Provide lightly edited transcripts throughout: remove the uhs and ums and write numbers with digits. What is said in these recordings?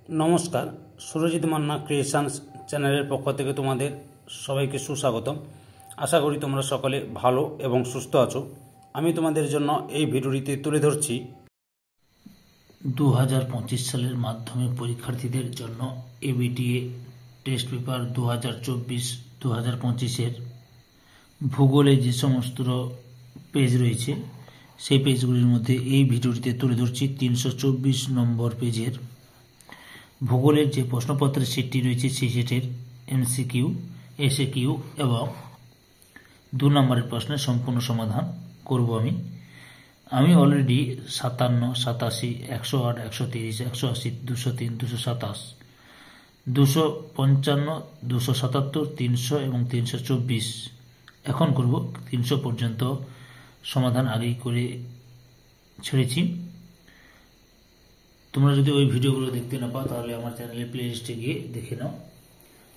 নমস্কার, সুরজিৎ মান্না ক্রিয়েশনস চ্যানেলের পক্ষ থেকে তোমাদের সবাইকে সুস্বাগতম। আশা করি তোমরা সকলে ভালো এবং সুস্থ আছো। আমি তোমাদের জন্য এই ভিডিওটিতে তুলে ধরছি 2025 সালের মাধ্যমিক পরীক্ষার্থীদের জন্য এবিটিএ টেস্ট পেপার 2024-2025-এর ভূগোলে যে সমস্ত পেজ রয়েছে সেই পেজগুলির মধ্যে এই ভিডিওটিতে তুলে ধরছি 324 নম্বর পেজের ভূগোলের যে প্রশ্নপত্রের সেটটি রয়েছে সেই সেটের এমসিকিউ, এসএকিউ এবং 2 নম্বরের প্রশ্নের সম্পূর্ণ সমাধান করব। আমি অলরেডি 57, 87, 108, 130, 180, 203, 227, 255, 277, 300 এবং 324 এখন করব। 300 পর্যন্ত সমাধান আগেই করে ছেড়েছি। তোমরা যদি ওই ভিডিওগুলো দেখতে না পাও তাহলে আমার চ্যানেলের প্লে লিস্টে গিয়ে দেখে নাও।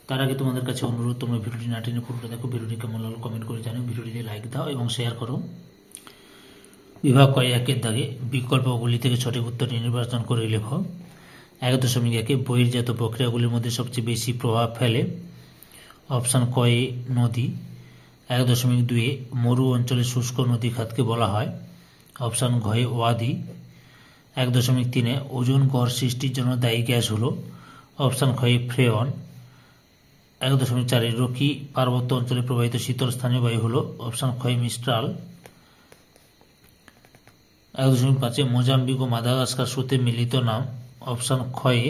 তার আগে তোমাদের কাছে অনুরোধ, তোমরা ভিডিওটি না টেনে পুরোটা দেখো। ভিডিওটি কেমন লাগলো কমেন্ট করে জানিও, ভিডিওটিতে লাইক দাও এবং শেয়ার করো। বিভাগ ক একের দাগে বিকল্পগুলি থেকে সঠিক উত্তরটি নির্বাচন করে লেখো। 1.1 বহির্জাত প্রক্রিয়াগুলির মধ্যে সবচেয়ে বেশি প্রভাব ফেলে। অপশান ক এ নদী। 1.2 মরু অঞ্চলে শুষ্ক নদী খাতকে বলা হয়। অপশান ঘ এ ওয়াদি। 1.3 ওজোন গড় সৃষ্টির জন্য দায়ী গ্যাস হলো। অপশান খ এ ফ্রেয়ন। 1.4 রকি পার্বত্য অঞ্চলে প্রবাহিত শীতল স্থানীয় বায়ু হলো। অপশান খ এ মিস্ট্রাল। 1.5 মোজাম্বিক ও মাদাগাস্কার স্রোতের মিলিত নাম। অপশান খ এ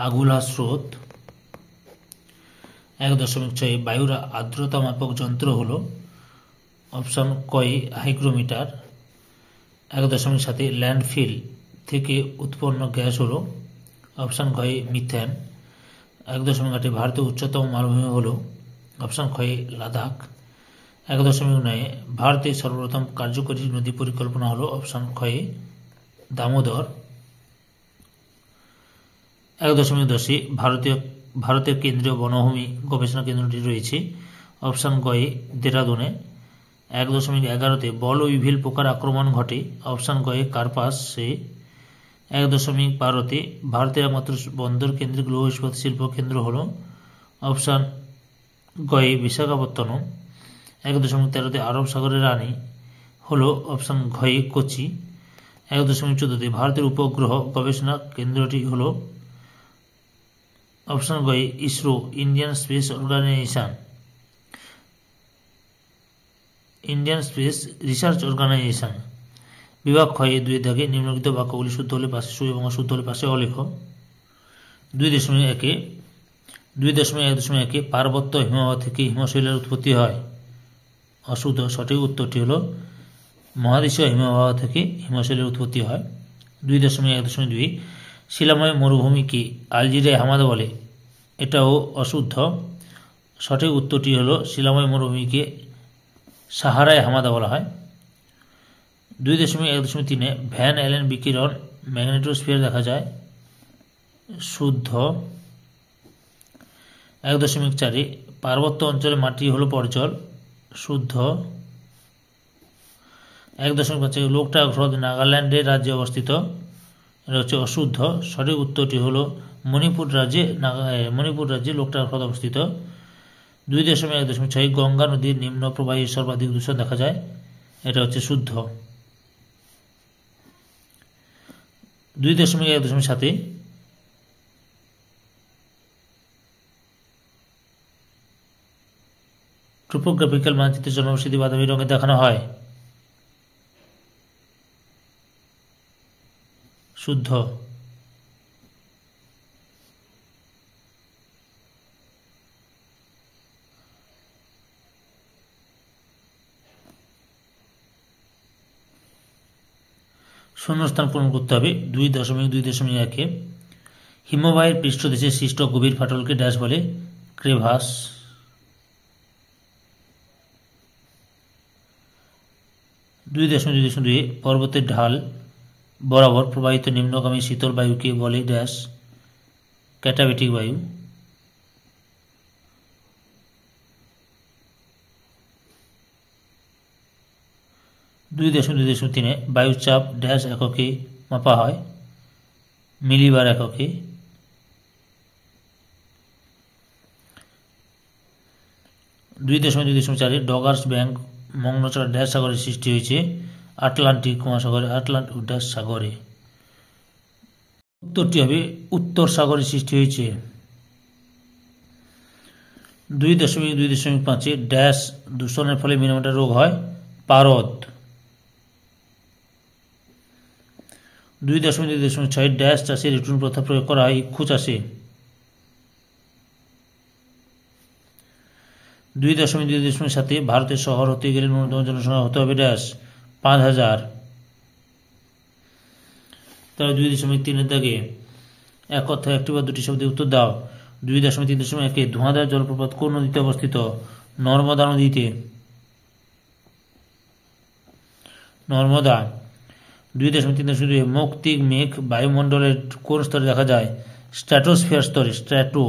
আগুলা স্রোত। 1.6 বায়ুর আর্দ্রতা মাপক যন্ত্র হলো। অপশান ক এ হাইগ্রোমিটার। 1.7 ল্যান্ডফিল থেকে উৎপন্ন গ্যাস হলো। অপশান খ এ মিথেন। 1.8 ভারতের উচ্চতম মালভূমি হলো। অপশান খ এ লাদাখ। 1.9 ভারতের সর্বপ্রথম কার্যকরী নদী পরিকল্পনা হলো। অপশান খ এ দামোদর। 1.10 ভারতের কেন্দ্রীয় বনভূমি গবেষণা কেন্দ্রটি রয়েছে। অপশান গ এ দেরাদুনে। 1.11 বল ও ইভিল পোকার আক্রমণ ঘটে। অপশান গ এ কার্পাসে। 1.12 ভারতের একমাত্র বন্দর কেন্দ্রিক লৌহ ইস্পাত শিল্প কেন্দ্র হল। অপশান গ এ বিশাখাপত্তনম। 1.13 আরব সাগরের রানী হলো। অপশান ঘ এ কোচি। 1.14 ভারতের উপগ্রহ গবেষণা কেন্দ্রটি হল। অপশান গ এ ISRO, Indian Space Organisation. Indian Space Research Organisation. বিভাগ খ এ 2 দাগে নিম্নলিখিত বাক্যগুলি শুদ্ধ হলে পাশে সু এবং অশুদ্ধ হলে পাশে অলেখ। 2.1 পার্বত্য হিমবাহ থেকে হিমশৈলের উৎপত্তি হয়। অশুদ্ধ। সঠিক উত্তরটি হল মহাদেশীয় হিমবাহ থেকে হিমশৈলের উৎপত্তি হয়। 2.1.2 শিলাময় মরুভূমিকে আলজেরিয়ায় হামাদা বলে। এটাও অশুদ্ধ। সঠিক উত্তরটি হল শিলাময় মরুভূমিকে সাহারায় হামাদা বলা হয়। 2.1.3 ভ্যান অ্যালেন বিকিরণ ম্যাগনেটোস্ফিয়ার দেখা যায়। শুদ্ধ। 1.4 পার্বত্য অঞ্চলে মাটি হলো পর্জল। শুদ্ধ। 1.5 লোকটাক হ্রদ নাগাল্যান্ডের রাজ্যে অবস্থিত। এটা হচ্ছে অশুদ্ধ। সঠিক উত্তরটি হলো মণিপুর রাজ্যে লোকটাক হ্রদ অবস্থিত। 2.1.6 গঙ্গা নদীর নিম্ন প্রবাহী সর্বাধিক দূষণ দেখা যায়। এটা হচ্ছে শুদ্ধ। 2.1.7 টোপোগ্রাফিক্যাল মানচিত্রে জনবসতি বাদামি রঙে দেখানো হয়। শুদ্ধ। শূন্যস্থান পূরণ করতে হবে। 2.2.1 হিমবাহের পৃষ্ঠদেশে সৃষ্ট গভীর ফাটলকে ড্যাশ বলে। ক্রেভাস। 2.2.2 পর্বতের ঢাল বরাবর প্রবাহিত নিম্নগামী শীতল বায়ুকে বলে ড্যাশ। ক্যাটাবেটিক বায়ু। 2.2.3 বায়ুচাপ ড্যাশ এককে মাপা হয়, মিলিবার এককে। 2.2.4 ডগার্স ব্যাংক মগ্নচড়া ড্যাশ সাগরে সৃষ্টি হয়েছে, আটলান্টিক মহাসাগরে, আটলান্টিক ড্যাশ সাগরে। উত্তরটি হবে উত্তর সাগরে সৃষ্টি হয়েছে। 2.2.5 ড্যাশ দূষণের ফলে মিনোমিটার রোগ হয়, পারদ। 2.2.6 ড্যাশ চাষে রিটার্ন প্রথা প্রয়োগ করা হয় ইক্ষু চাষে। 2.2.7 ভারতের শহর হতে গেলে ন্যূনতম জনসংখ্যা হতে হবে ড্যাশ 5,000। তাহলে 2.3 দাগে এক কথায় একটি বা দুটি শব্দে উত্তর দাও। 2.3.1 ধোঁয়াধার জলপ্রপাত কোন নদীতে অবস্থিত? নর্মদা নদীতে। নর্মদা। 2.3.2 মৌক্তিক মেঘ বায়ুমণ্ডলের কোন স্তরে দেখা যায়? স্ট্র্যাটোস্ফিয়ার স্তরে, স্ট্র্যাটো।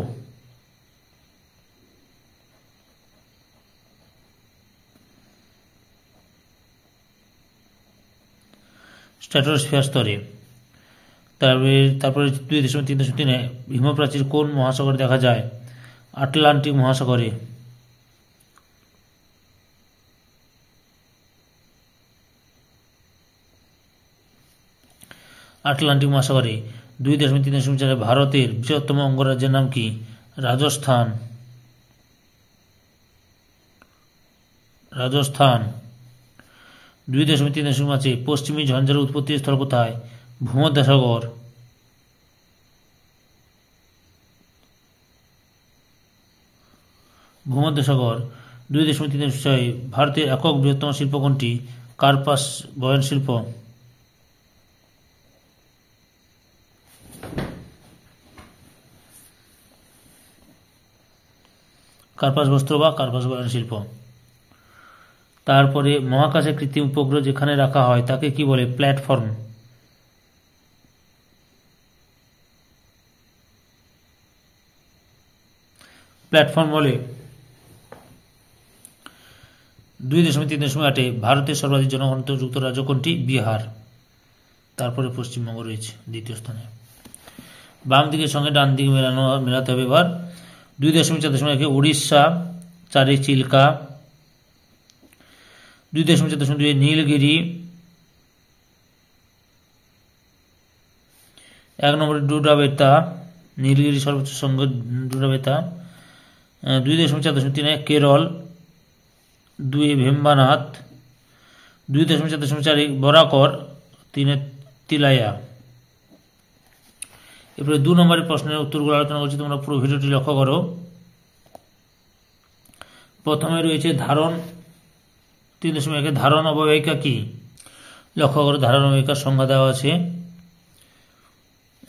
স্ট্র্যাটোস্ফিয়ার স্তরে। তারপরে 2.3.3 হিমপ্রাচীর কোন মহাসাগরে দেখা যায়? আটলান্টিক মহাসাগরে। আটলান্টিক মহাসাগরে। 2.3.4 ভারতের বৃহত্তম অঙ্গরাজ্যের নাম কি? রাজস্থান। রাজস্থান। 2.3.5 পশ্চিমী ঝঞ্ঝার উৎপত্তি স্থল কোথায়? ভূমধ্যসাগর। ভূমধ্যসাগর। 2.3.6 ভারতের একক বৃহত্তম শিল্প কোনটি? কার্পাস বয়ন শিল্প। কার্পাস বস্ত্র বা কার্পাস বয়ন শিল্প। তারপরে মহাকাশে কৃত্রিম উপগ্রহ যেখানে রাখা হয় তাকে কি বলে? প্ল্যাটফর্ম। প্ল্যাটফর্ম বলে। 2.3.8 ভারতের সর্বাধিক জনঘনত্বযুক্ত রাজ্য কোনটি? বিহার। তারপরে পশ্চিমবঙ্গ রয়েছে দ্বিতীয় স্থানে। বাম দিকের সঙ্গে ডান দিকে মেলাতে হবে এবার। 2.4.1 উড়িষ্যা, 4 চিল্কা। 2.4.2 নীলগিরি। 1 নম্বরে ডুডাবেতা, নীলগিরি সর্বোচ্চ শৃঙ্গ ডুডাবেতা। 2.4.3 কেরল, 2 ভেম্বানাথ। 2.4.4 বরাকর, 3 তিলাইয়া। এরপরে 2 নম্বরের প্রশ্নের উত্তরগুলো আলোচনা করছি, তোমরা পুরো ভিডিওটি লক্ষ্য করো। প্রথমে রয়েছে ধারণ। 3.1 ধারণ অববাহিকা কি? লক্ষ্য করো, ধারণ অববাহিকার সংজ্ঞা দেওয়া আছে।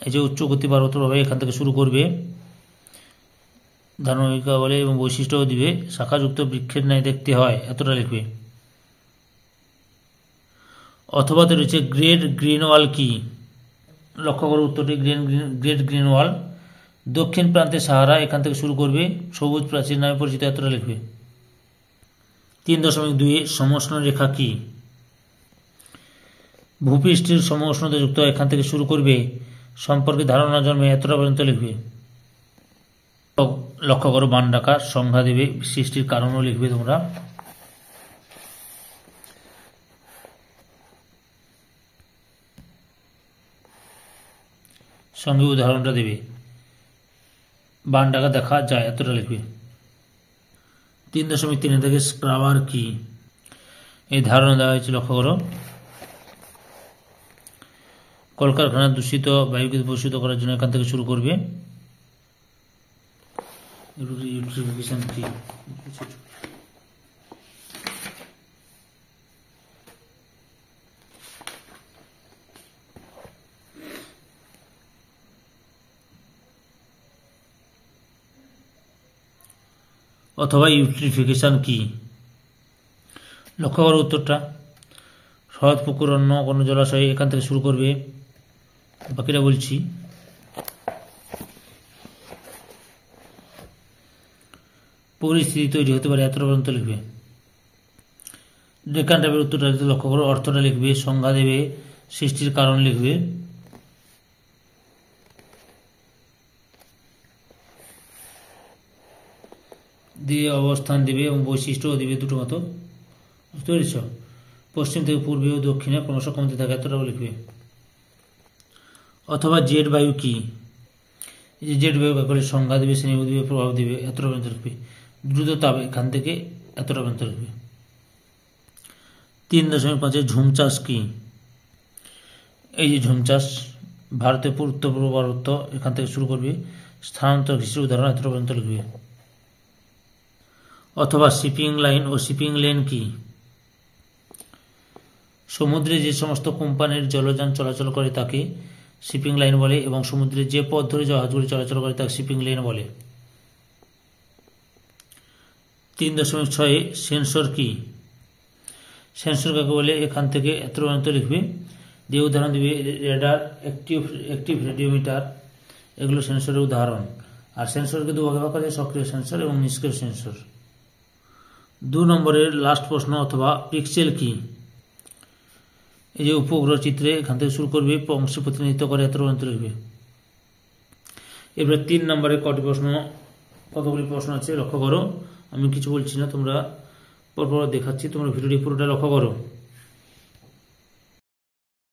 এই যে উচ্চ গতি পার্বত্য প্রবাহ এখান থেকে শুরু করবে, ধারণ অববাহিকা বলে, এবং বৈশিষ্ট্যও দিবে। শাখাযুক্ত বৃক্ষের ন্যায় দেখতে হয়, এতটা লিখবে। অথবাতে রয়েছে গ্রেট গ্রিন ওয়াল কি? লক্ষ্য করো উত্তরটি গ্রেট গ্রিন ওয়াল। দক্ষিণ প্রান্তে সাহারা, এখান থেকে শুরু করবে, সবুজ প্রাচীর নামে পরিচিত, এতটা লিখবে। 3.2 সমউষ্ণ রেখা কি? ভূপৃষ্ঠের সমউষ্ণতা যুক্ত, এখান থেকে শুরু করবে, সম্পর্কে ধারণা জন্মে, এতটা পর্যন্ত লিখবে। লক্ষ্য করো বান ডাকার সংজ্ঞা দেবে, সৃষ্টির কারণও লিখবে তোমরা। সঙ্গে উদাহরণটা দেবে। বান ডাকা দেখা যায়, এতটা লিখবে। 3.3 থেকে স্ক্রাবার কি? এই ধারণা দেওয়া হয়েছে, লক্ষ্য করো। কলকারখানা দূষিত বায়ুকে দূষিত করার জন্য এখান থেকে শুরু করবে। ইউট্রিফিকেশন কি? অথবা ইউট্রিফিকেশন কি? লক্ষ্য করো উত্তরটা। হ্রদ, পুকুর, অন্য কোনো জলাশয়, এখান থেকে শুরু করবে, বাকিটা বলছি। পরিস্থিতি তৈরি হতে পারে, এতটা পর্যন্ত লিখবে। ডেকান টাইপের উত্তরটা লক্ষ্য করো, অর্থটা লিখবে, সংজ্ঞা দেবে, সৃষ্টির কারণ লিখবে। দিয়ে অবস্থান দিবে এবং বৈশিষ্ট্যও দিবে দুটো মতো, বুঝতে পেরেছ। পশ্চিম থেকে পূর্বে ও দক্ষিণে ক্রমশ কমতে থাকে, এতটাও লিখবে। অথবা জেট বায়ু কি, এই যে জেট বায়ু কাকে সংজ্ঞা দেবে, শ্রেণীভূত দিবে, প্রভাব দিবে, এতটা পর্যন্ত লিখবে। দ্রুত তাপ এখান থেকে এতটা পর্যন্ত লিখবে। 3.5 ঝুম চাষ কি, এই যে ঝুম চাষ ভারতের উত্তর পূর্ব ভারত এখান থেকে শুরু করবে, স্থানান্তর কৃষির উদাহরণ এতটা পর্যন্ত লিখবে। অথবা শিপিং লাইন ও শিপিং লেন কি, সমুদ্রে যে সমস্ত কোম্পানির জলযান চলাচল করে তাকে শিপিং লাইন বলে, এবং সমুদ্রে যে পথ ধরে জাহাজগুলি চলাচল করে তাকে শিপিং লেন বলে। 3.6 সেন্সর কি, সেন্সর কাকে বলে, এখান থেকে এত পর্যন্ত লিখবে। দিয়ে উদাহরণ দিবে, রেডার, অ্যাক্টিভ রেডিওমিটার, এগুলো সেন্সরের উদাহরণ। আর সেন্সরকে দুভাগে ভাগ করা যায়, সক্রিয় সেন্সর এবং নিষ্ক্রিয় সেন্সর। 2 নম্বরের লাস্ট প্রশ্ন, অথবা পিক্সেল কি, এই যে উপগ্রহ চিত্রে এখান থেকে শুরু করবে, অংশে প্রতিনিধিত্ব করে, এত পর্যন্ত লিখবে। এবারে 3 নম্বরের কতগুলি প্রশ্ন আছে লক্ষ্য করো। আমি কিছু বলছি না, তোমরা পরপর দেখাচ্ছি, তোমরা ভিডিওটি পুরোটা লক্ষ্য করো।